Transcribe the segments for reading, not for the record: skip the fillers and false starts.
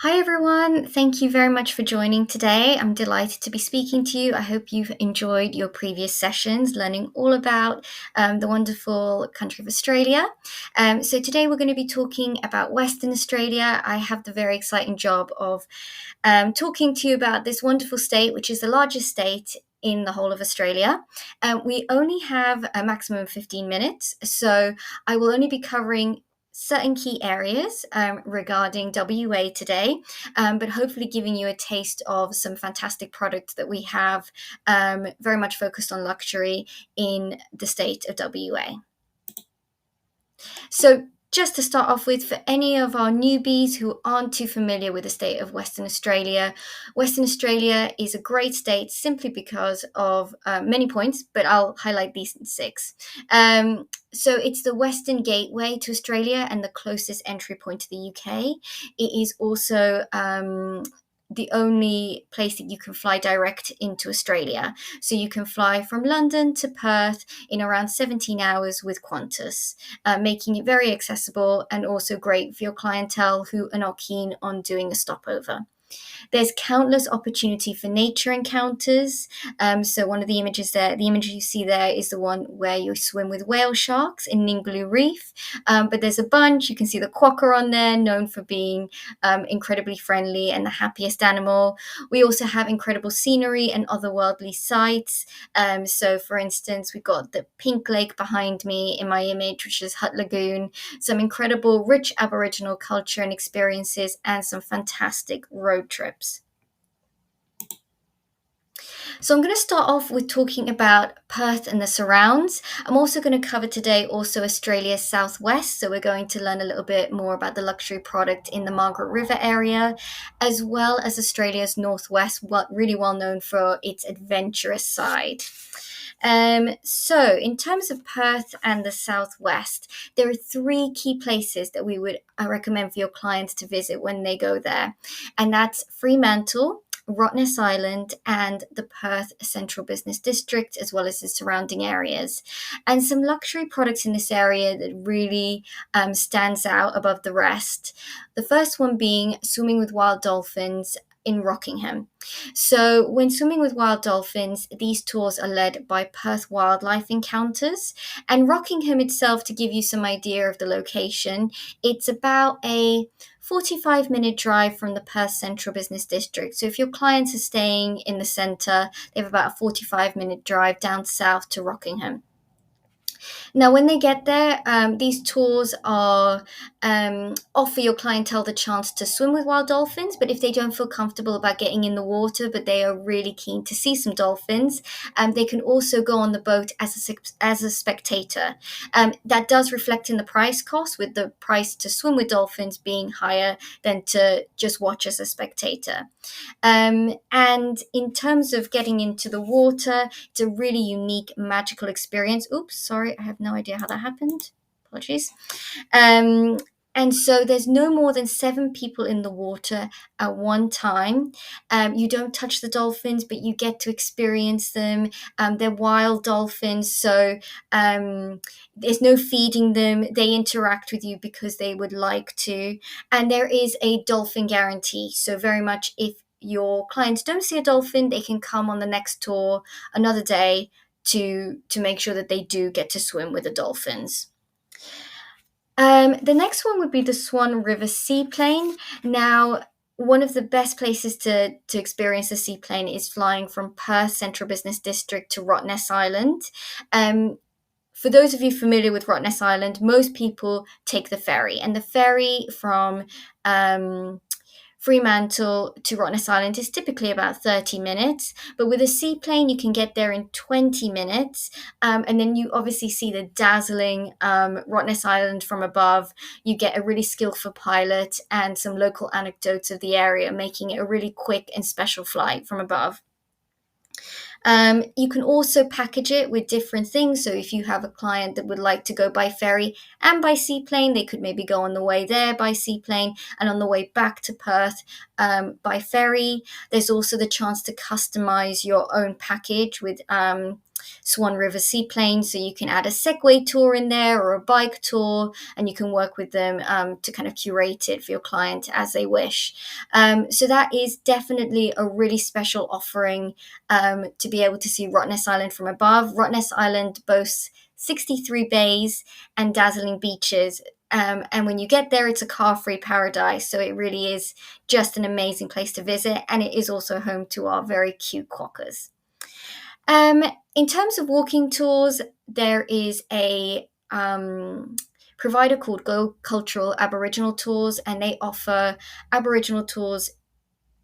Hi, everyone. Thank you very much for joining today. I'm delighted to be speaking to you. I hope you've enjoyed your previous sessions, learning all about the wonderful country of Australia. So, today we're going to be talking about Western Australia. I have the very exciting job of talking to you about this wonderful state, which is the largest state in the whole of Australia. We only have a maximum of 15 minutes, so I will only be covering certain key areas regarding WA today, but hopefully giving you a taste of some fantastic products that we have very much focused on luxury in the state of WA. So, just to start off with, for any of our newbies who aren't too familiar with the state of Western Australia is a great state simply because of many points, but I'll highlight these six. So, it's the western gateway to Australia and the closest entry point to the UK. It is also the only place that you can fly direct into Australia. So, you can fly from London to Perth in around 17 hours with Qantas, making it very accessible and also great for your clientele who are not keen on doing a stopover. There's countless opportunity for nature encounters. So one of the images there, the image you see there is the one where you swim with whale sharks in Ningaloo Reef. But there's a bunch. You can see the quokka on there, known for being incredibly friendly and the happiest animal. We also have incredible scenery and otherworldly sights. So for instance, we've got the pink lake behind me in my image, which is Hutt Lagoon, some incredible rich Aboriginal culture and experiences, and some fantastic road trips. So I'm going to start off with talking about Perth and the surrounds. I'm also going to cover today also Australia's southwest. So we're going to learn a little bit more about the luxury product in the Margaret River area, as well as Australia's northwest, really well known for its adventurous side. So, in terms of Perth and the southwest, there are three key places that I recommend for your clients to visit when they go there, and that's Fremantle, Rottnest Island, and the Perth Central Business District, as well as the surrounding areas. And some luxury products in this area that really stands out above the rest. The first one being swimming with wild dolphins in Rockingham. So, when swimming with wild dolphins, these tours are led by Perth Wildlife Encounters. And Rockingham itself, to give you some idea of the location, it's about a 45-minute drive from the Perth Central Business District. So, if your clients are staying in the centre, they have about a 45-minute drive down south to Rockingham. Now, when they get there, these tours are offer your clientele the chance to swim with wild dolphins. But if they don't feel comfortable about getting in the water, but they are really keen to see some dolphins, they can also go on the boat as a spectator. That does reflect in the price cost, with the price to swim with dolphins being higher than to just watch as a spectator. And in terms of getting into the water, it's a really unique, magical experience. Oops, sorry, I have no idea how that happened. Apologies. And so there's no more than 7 people in the water at one time. You don't touch the dolphins, but you get to experience them. They're wild dolphins, so there's no feeding them. They interact with you because they would like to. And there is a dolphin guarantee. So very much if your clients don't see a dolphin, they can come on the next tour another day to make sure that they do get to swim with the dolphins. The next one would be the Swan River Seaplane. Now, one of the best places to experience the seaplane is flying from Perth Central Business District to Rottnest Island. For those of you familiar with Rottnest Island, most people take the ferry, and the ferry from Fremantle to Rottnest Island is typically about 30 minutes, but with a seaplane, you can get there in 20 minutes. And then you obviously see the dazzling Rottnest Island from above. You get a really skillful pilot and some local anecdotes of the area, making it a really quick and special flight from above. You can also package it with different things. So if you have a client that would like to go by ferry and by seaplane, they could maybe go on the way there by seaplane and on the way back to Perth by ferry. There's also the chance to customize your own package with Swan River Seaplane. So you can add a Segway tour in there or a bike tour, and you can work with them to kind of curate it for your client as they wish. So that is definitely a really special offering to be able to see Rottnest Island from above. Rottnest Island boasts 63 bays and dazzling beaches. And when you get there, it's a car-free paradise. So it really is just an amazing place to visit. And it is also home to our very cute quokkas. In terms of walking tours, there is a provider called Go Cultural Aboriginal Tours, and they offer Aboriginal tours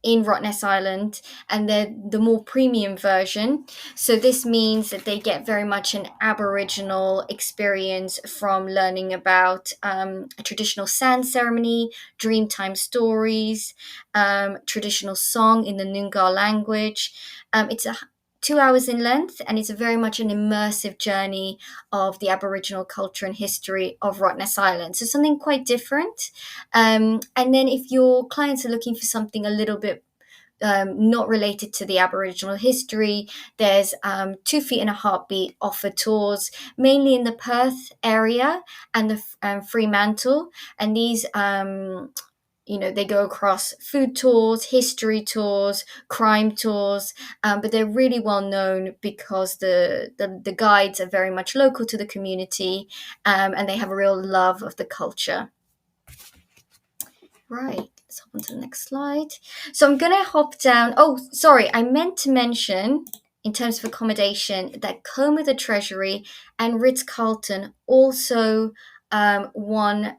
in Rottnest Island, and they're the more premium version. So this means that they get very much an Aboriginal experience from learning about a traditional sand ceremony, Dreamtime stories, traditional song in the Noongar language. It's 2 hours in length, and it's very much an immersive journey of the Aboriginal culture and history of Rottnest Island. So something quite different. And then if your clients are looking for something a little bit not related to the Aboriginal history, there's 2 Feet in a Heartbeat offer tours, mainly in the Perth area and the Fremantle. And these they go across food tours, history tours, crime tours, but they're really well known because the guides are very much local to the community, and they have a real love of the culture. Right, let's hop on to the next slide. So I'm going to hop down. Oh, sorry, I meant to mention in terms of accommodation that Coma the Treasury and Ritz-Carlton also won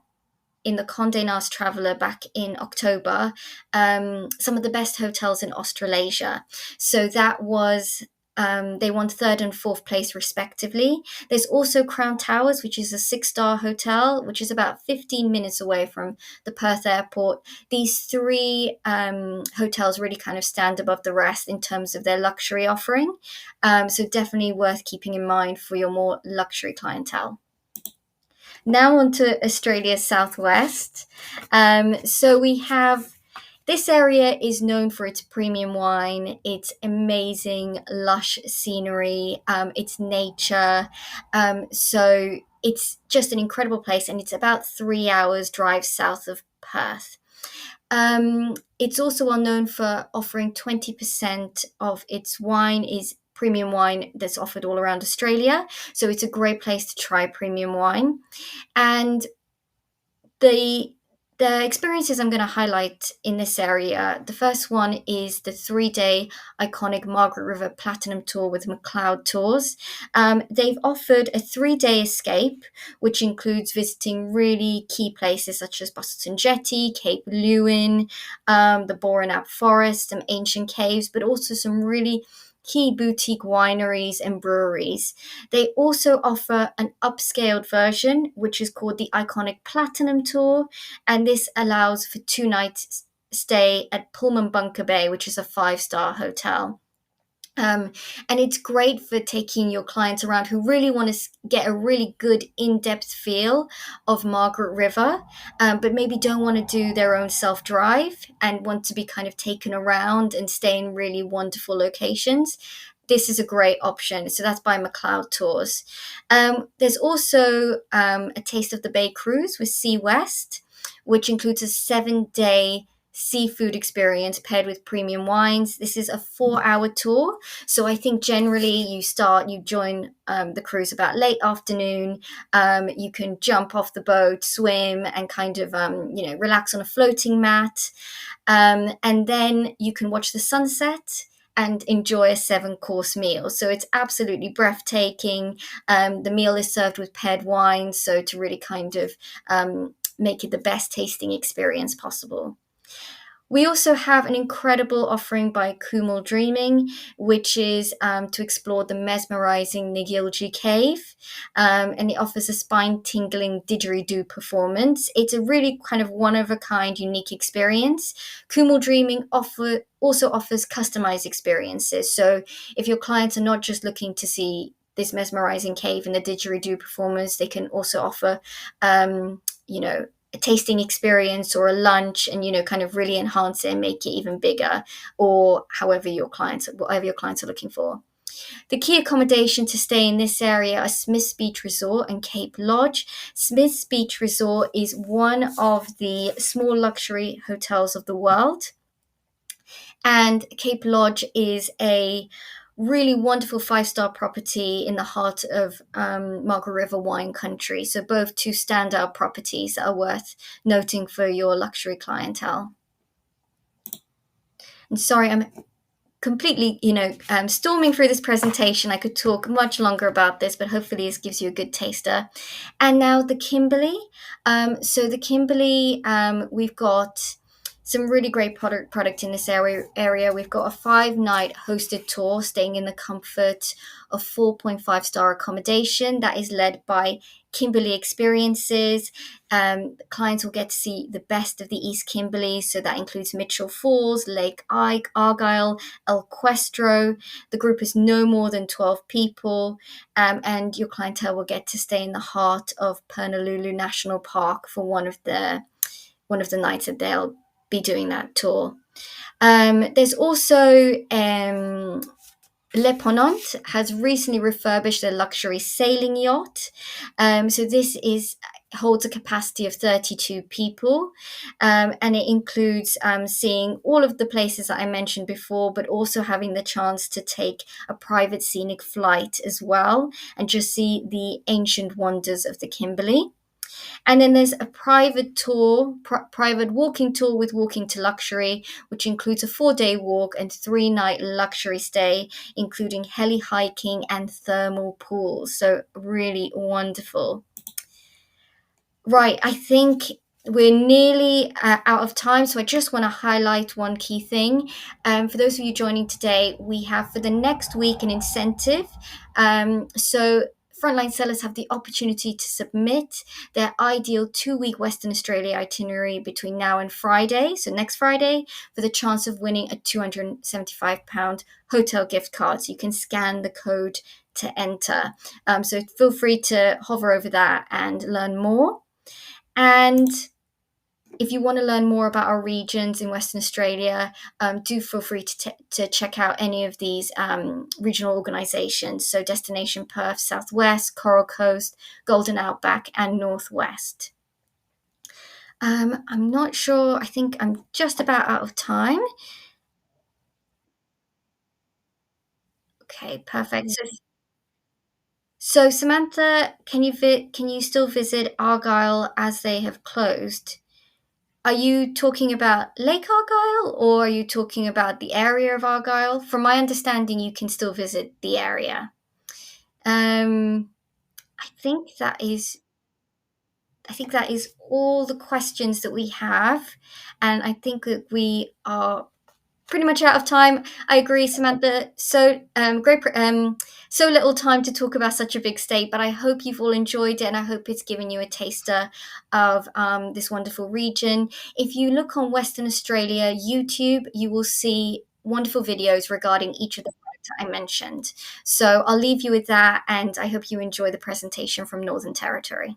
in the Condé Nast Traveller back in October, some of the best hotels in Australasia. So that was, they won third and fourth place respectively. There's also Crown Towers, which is a 6-star hotel, which is about 15 minutes away from the Perth airport. These three hotels really kind of stand above the rest in terms of their luxury offering. So definitely worth keeping in mind for your more luxury clientele. Now on to Australia's southwest. So we have, this area is known for its premium wine, its amazing lush scenery, its nature. So it's just an incredible place, and it's about 3 hours drive south of Perth. It's also well known for offering 20% of its wine is premium wine that's offered all around Australia. So it's a great place to try premium wine. And the experiences I'm going to highlight in this area, the first one is the 3-day iconic Margaret River Platinum Tour with McLeod Tours. They've offered a 3-day escape, which includes visiting really key places such as Busselton Jetty, Cape Lewin, the Boranap Forest, some ancient caves, but also some really key boutique wineries and breweries. They also offer an upscaled version, which is called the Iconic Platinum Tour, and this allows for 2 nights stay at Pullman Bunker Bay, which is a 5-star hotel. And it's great for taking your clients around who really want to get a really good in-depth feel of Margaret River, but maybe don't want to do their own self-drive and want to be kind of taken around and stay in really wonderful locations. This is a great option. So that's by McLeod Tours. There's also a Taste of the Bay cruise with Sea West, which includes a 7-day seafood experience paired with premium wines. This is a 4-hour tour. So I think generally you join the cruise about late afternoon. You can jump off the boat, swim, and kind of, relax on a floating mat. And then you can watch the sunset and enjoy a 7-course meal. So it's absolutely breathtaking. The meal is served with paired wine, so to really kind of make it the best tasting experience possible. We also have an incredible offering by Kumul Dreaming, which is to explore the mesmerizing Nagilji Cave, and it offers a spine-tingling didgeridoo performance. It's a really kind of one-of-a-kind, unique experience. Kumul Dreaming also offers customized experiences. So if your clients are not just looking to see this mesmerizing cave and the didgeridoo performance, they can also offer, a tasting experience or a lunch, and kind of really enhance it and make it even bigger, or whatever your clients are looking for. The key accommodation to stay in this area are Smith's Beach Resort and Cape Lodge. Smith's Beach Resort is one of the small luxury hotels of the world, and Cape Lodge is a really wonderful five-star property in the heart of Margaret River wine country. So both two standout properties that are worth noting for your luxury clientele. And sorry, I'm completely, storming through this presentation. I could talk much longer about this, but hopefully this gives you a good taster. And now the Kimberley. So the Kimberley, we've got some really great product in this area. We've got a 5-night hosted tour staying in the comfort of 4.5-star accommodation that is led by Kimberley Experiences. Clients will get to see the best of the East Kimberley, so that includes Mitchell Falls, Lake Argyle, El Questro. The group is no more than 12 people, and your clientele will get to stay in the heart of Pernalulu National Park for one of the nights that they'll be doing that tour. There's also Le Ponant has recently refurbished a luxury sailing yacht. So this holds a capacity of 32 people, and it includes seeing all of the places that I mentioned before, but also having the chance to take a private scenic flight as well and just see the ancient wonders of the Kimberley. And then there's a private tour, private walking tour with Walking to Luxury, which includes a 4-day walk and 3-night luxury stay, including heli hiking and thermal pools. So really wonderful. Right, I think we're nearly out of time, so I just want to highlight one key thing. For those of you joining today, we have for the next week an incentive. So frontline sellers have the opportunity to submit their ideal 2-week Western Australia itinerary between now and Friday, so next Friday, for the chance of winning a £275 hotel gift card. So you can scan the code to enter. So feel free to hover over that and learn more. And if you want to learn more about our regions in Western Australia, do feel free to check out any of these regional organisations. So Destination Perth, Southwest, Coral Coast, Golden Outback, and Northwest. I'm not sure. I think I'm just about out of time. Okay, perfect. So Samantha, can you still visit Argyle as they have closed? Are you talking about Lake Argyle, or are you talking about the area of Argyle? From my understanding, you can still visit the area. Um, I think that is all the questions that we have, and I think that we are pretty much out of time. I agree, Samantha. So great, so little time to talk about such a big state, but I hope you've all enjoyed it, and I hope it's given you a taster of this wonderful region. If you look on Western Australia YouTube, you will see wonderful videos regarding each of the products I mentioned. So I'll leave you with that, and I hope you enjoy the presentation from Northern Territory.